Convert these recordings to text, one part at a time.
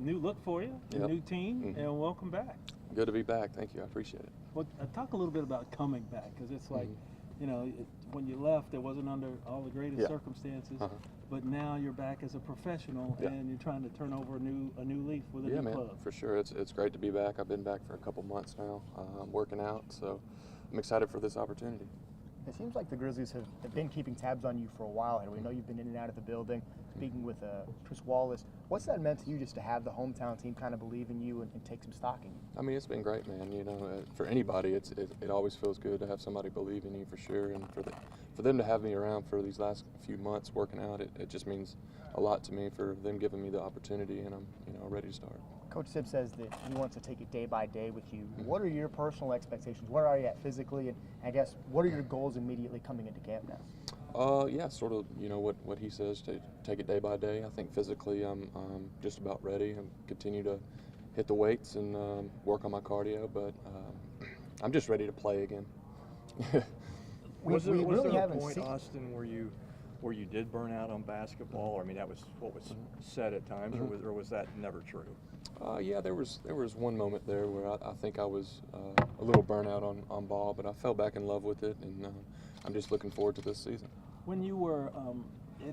new look for you, a new team, and welcome back. Good to be back. Thank you. I appreciate it. Well, talk a little bit about coming back, because it's like, you know, when you left, it wasn't under all the greatest circumstances, but now you're back as a professional, and you're trying to turn over a new leaf with a new club. For sure. It's great to be back. I've been back for a couple months now, working out, so I'm excited for this opportunity. It seems like the Grizzlies have been keeping tabs on you for a while, and we know you've been in and out of the building. Speaking with Chris Wallace, what's that meant to you, just to have the hometown team kind of believe in you and take some stock in you? I mean, it's been great, man. You know, for anybody, it always feels good to have somebody believe in you, for sure. And for them to have me around for these last few months working out, it just means a lot to me, for them giving me the opportunity, and I'm ready to start. Coach Sip says that he wants to take it day by day with you. What are your personal expectations? Where are you at physically? And I guess, what are your goals immediately coming into camp now? Yeah, sort of, you know, what he says, to take it day by day. I think physically I'm just about ready. I continue to hit the weights and work on my cardio, but I'm just ready to play again. Was there a point, Austin, where you did burn out on basketball? Or, I mean, that was what was said at times, or was that never true? Yeah, there was one moment there where I think I was a little burnout on ball, but I fell back in love with it, and I'm just looking forward to this season. When you were,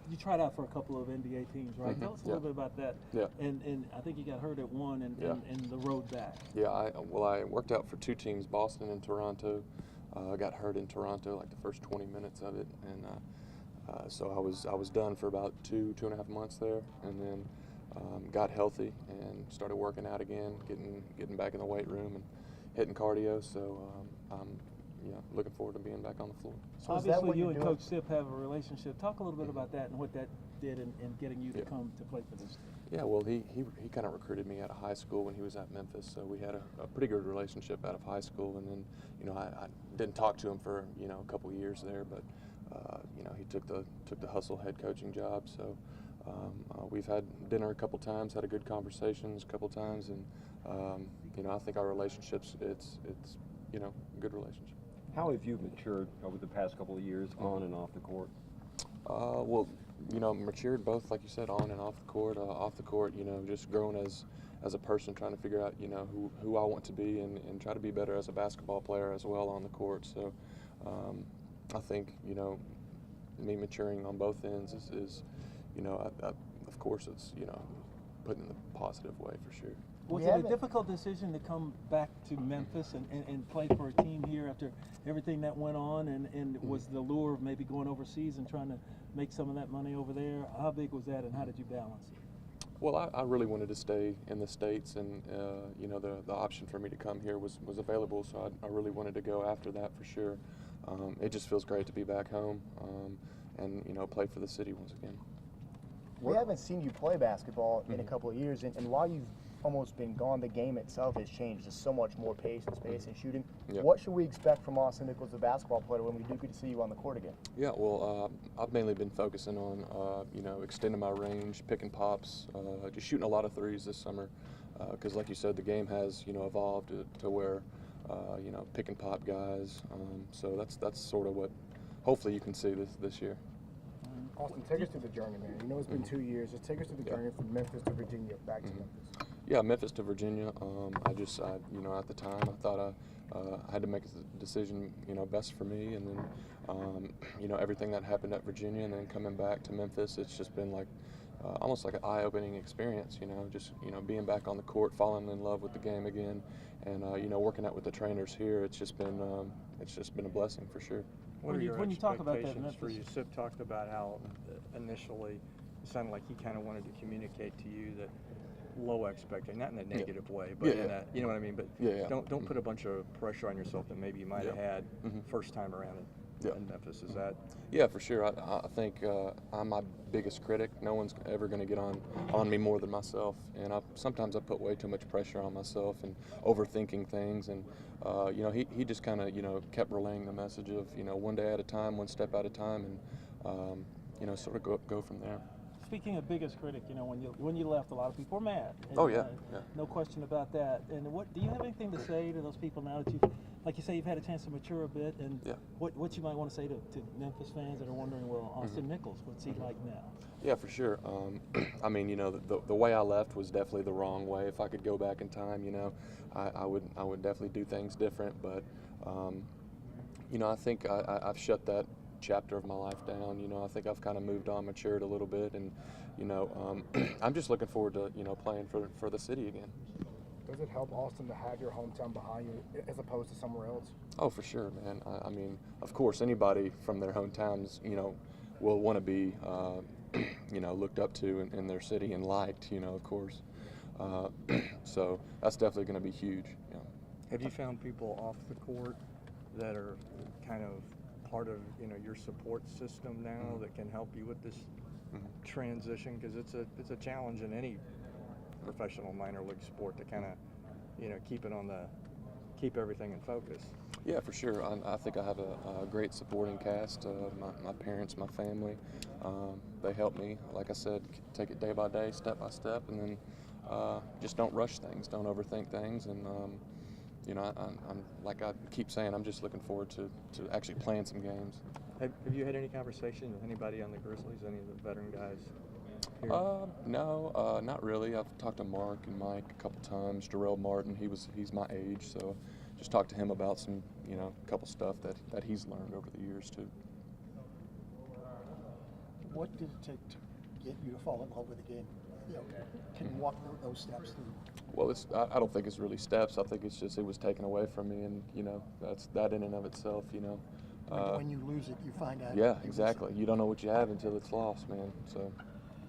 you tried out for a couple of NBA teams, right? Tell us a little bit about that. Yeah. And I think you got hurt at one and the road back. Yeah, I worked out for two teams, Boston and Toronto. I got hurt in Toronto like the first 20 minutes of it, and so I was done for about two and a half months there, and then got healthy and started working out again, getting back in the weight room and hitting cardio. So I'm looking forward to being back on the floor. So obviously, you and Coach Sip have a relationship. Talk a little bit about that and what that did in getting you to come to play for this team. Yeah, well, he kind of recruited me out of high school when he was at Memphis, so we had a pretty good relationship out of high school. And then, you know, I didn't talk to him for a couple of years there, but he took the Hustle head coaching job. So we've had dinner a couple times, had a good conversations a couple times, and I think our relationships it's a good relationship. How have you matured over the past couple of years, on and off the court? Well, matured both, like you said, on and off the court. Off the court, just growing as a person, trying to figure out, who I want to be, and try to be better as a basketball player as well on the court. So I think, me maturing on both ends is of course, it's, put in the positive way, for sure. Was it a difficult decision to come back to Memphis and play for a team here after everything that went on? And was the lure of maybe going overseas and trying to make some of that money over there? How big was that, and how did you balance it? Well, I really wanted to stay in the States, and the option for me to come here was available, so I really wanted to go after that, for sure. It just feels great to be back home and play for the city once again. We haven't seen you play basketball in a couple of years, and while you've almost been gone, the game itself has changed. There's so much more pace and space and shooting. Yep. What should we expect from Austin Nichols, the basketball player, when we do get to see you on the court again? Yeah, well, I've mainly been focusing on, extending my range, picking pops, just shooting a lot of threes this summer. Because, like you said, the game has, evolved to where, pick and pop guys. So that's sort of what hopefully you can see this year. Austin, take us through the journey, man. It's been 2 years. Just take us through the journey from Memphis to Virginia, back to Memphis. Yeah, Memphis to Virginia. I at the time, I thought I had to make a decision, best for me. And then, everything that happened at Virginia and then coming back to Memphis, it's just been like almost like an eye-opening experience, just, being back on the court, falling in love with the game again. And, working out with the trainers here, it's just been a blessing, for sure. What are your expectations talk about that, for you? Sip talked about how initially it sounded like he kind of wanted to communicate to you that low expectation, not in a negative way, but in a, you know what I mean? But don't put a bunch of pressure on yourself that maybe you might have had first time around in Memphis. Is that? Yeah, for sure. I think I'm my biggest critic. No one's ever going to get on me more than myself, and sometimes I put way too much pressure on myself and overthinking things. And he just kind of kept relaying the message of one day at a time, one step at a time, and sort of go from there. Speaking of biggest critic, when you left, a lot of people were mad. And, oh yeah, no question about that. And what do you have anything to say to those people now that you've like you say, you've had a chance to mature a bit, and Yeah. what you might want to say to Memphis fans that are wondering, well, Austin Nichols, what's he like now? Yeah, for sure. I mean, you know, the way I left was definitely the wrong way. If I could go back in time, you know, I would definitely do things different. But you know, I think I've shut that chapter of my life down. You know, I think I've kind of moved on, matured a little bit, and you know, I'm just looking forward to, you know, playing for the city again. Does it help Austin to have your hometown behind you as opposed to somewhere else? Oh, for sure, man. I mean, of course, anybody from their hometowns, you know, will want to be, you know, looked up to in their city and liked, you know, of course. So that's definitely going to be huge. You know. Have you found people off the court that are kind of part of, you know, your support system now that can help you with this transition? Because it's a challenge in any professional minor league sport to kind of, you know, keep everything in focus. Yeah, for sure. I think I have a great supporting cast. My parents, my family, they help me. Like I said, take it day by day, step by step, and then just don't rush things, don't overthink things. And you know, I'm like I keep saying, I'm just looking forward to actually playing some games. Have you had any conversation with anybody on the Grizzlies, any of the veteran guys here? No, not really. I've talked to Mark and Mike a couple times. Jarrell Martin, he's my age, so just talked to him about some, you know, couple stuff that he's learned over the years too. What did it take to get you to fall in love with the game? You know, can you walk those steps through? Well, I don't think it's really steps. I think it's just it was taken away from me, and you know, that's that in and of itself, you know. When you lose it, you find out. Yeah, exactly. You don't know what you have until it's lost, man. So.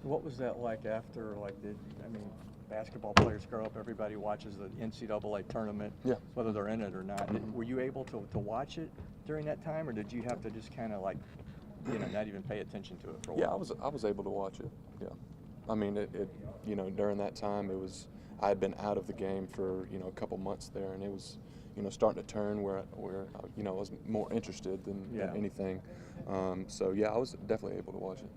What was that like after, like, I mean, basketball players grow up, everybody watches the NCAA tournament, whether they're in it or not. Were you able to watch it during that time, or did you have to just kind of, like, you know, not even pay attention to it for a while? Yeah, I was able to watch it, yeah. I mean, it you know, during that time, I had been out of the game for, you know, a couple months there, and it was, you know, starting to turn where you know, I was more interested than anything. So, yeah, I was definitely able to watch it.